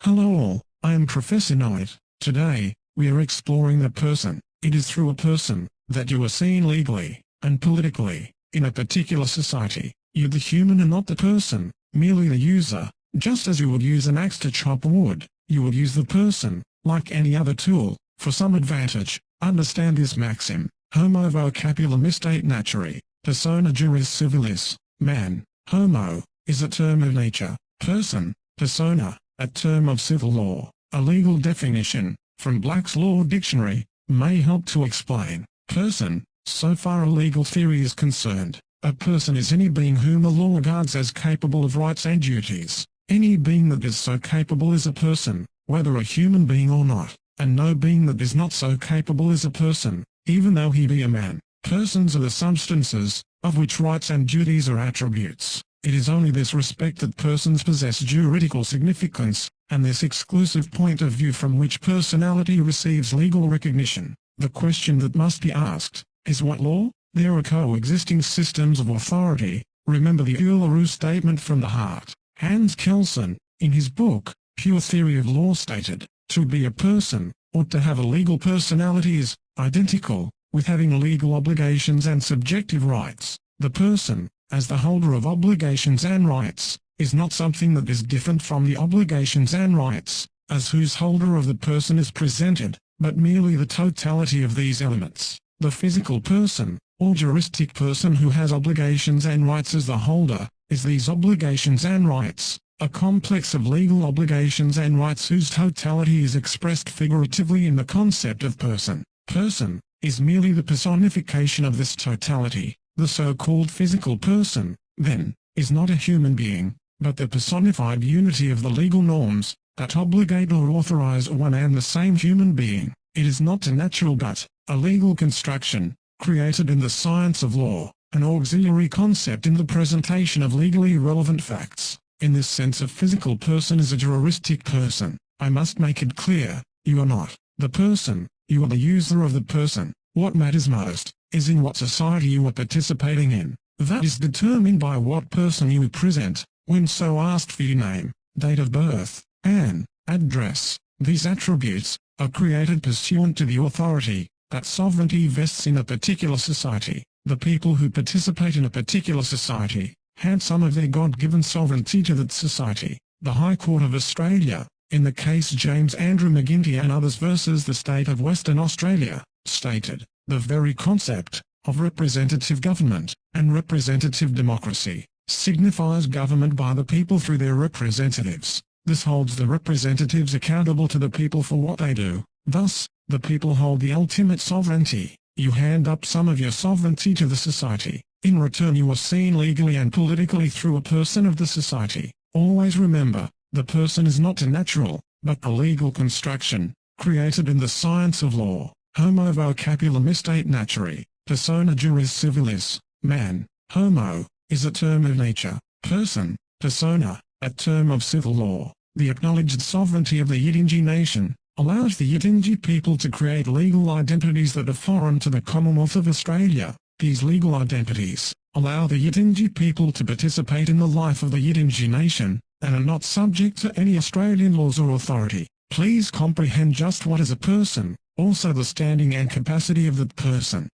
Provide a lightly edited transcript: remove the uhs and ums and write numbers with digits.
Hello all, I am Professor Noit. Today, we are exploring the person. It is through a person that you are seen legally and politically in a particular society. You the human and not the person, merely the user. Just as you would use an axe to chop wood, you would use the person, like any other tool, for some advantage. Understand this maxim. Homo vocabula mistate naturae, persona juris civilis. Man, homo, is a term of nature. Person, persona, a term of civil law. A legal definition, from Black's Law Dictionary, may help to explain. Person, so far a legal theory is concerned, a person is any being whom the law regards as capable of rights and duties. Any being that is so capable is a person, whether a human being or not, and no being that is not so capable is a person, even though he be a man. Persons are the substances, of which rights and duties are attributes. It is only this respect that persons possess juridical significance, and this exclusive point of view from which personality receives legal recognition. The question that must be asked is what law? There are coexisting systems of authority. Remember the Uluru statement from the heart. Hans Kelsen, in his book, Pure Theory of Law stated, to be a person, or to have a legal personality is identical with having legal obligations and subjective rights. The person, as the holder of obligations and rights, is not something that is different from the obligations and rights, as whose holder of the person is presented, but merely the totality of these elements. The physical person, or juristic person who has obligations and rights as the holder, is these obligations and rights, a complex of legal obligations and rights whose totality is expressed figuratively in the concept of person. Person is merely the personification of this totality. The so-called physical person, then, is not a human being, but the personified unity of the legal norms that obligate or authorize one and the same human being. It is not a natural but a legal construction, created in the science of law, an auxiliary concept in the presentation of legally relevant facts. In this sense, a physical person is a juristic person. I must make it clear, you are not the person, you are the user of the person. What matters most is in what society you are participating in. That is determined by what person you present, when so asked for your name, date of birth, and address. These attributes are created pursuant to the authority that sovereignty vests in a particular society. The people who participate in a particular society hand some of their God-given sovereignty to that society. The High Court of Australia, in the case James Andrew McGuinty and others versus the state of Western Australia, stated, the very concept of representative government and representative democracy signifies government by the people through their representatives. This holds the representatives accountable to the people for what they do. Thus, the people hold the ultimate sovereignty. You hand up some of your sovereignty to the society. In return you are seen legally and politically through a person of the society. Always remember, the person is not a natural, but a legal construction, created in the science of law. Homo vocabula mistate naturae, persona juris civilis. Man, homo, is a term of nature. Person, persona, a term of civil law. The acknowledged sovereignty of the Yinie nation allows the Yinie people to create legal identities that are foreign to the Commonwealth of Australia. These legal identities allow the Yinie people to participate in the life of the Yinie nation, and are not subject to any Australian laws or authority. Please comprehend just what is a person, also the standing and capacity of that person.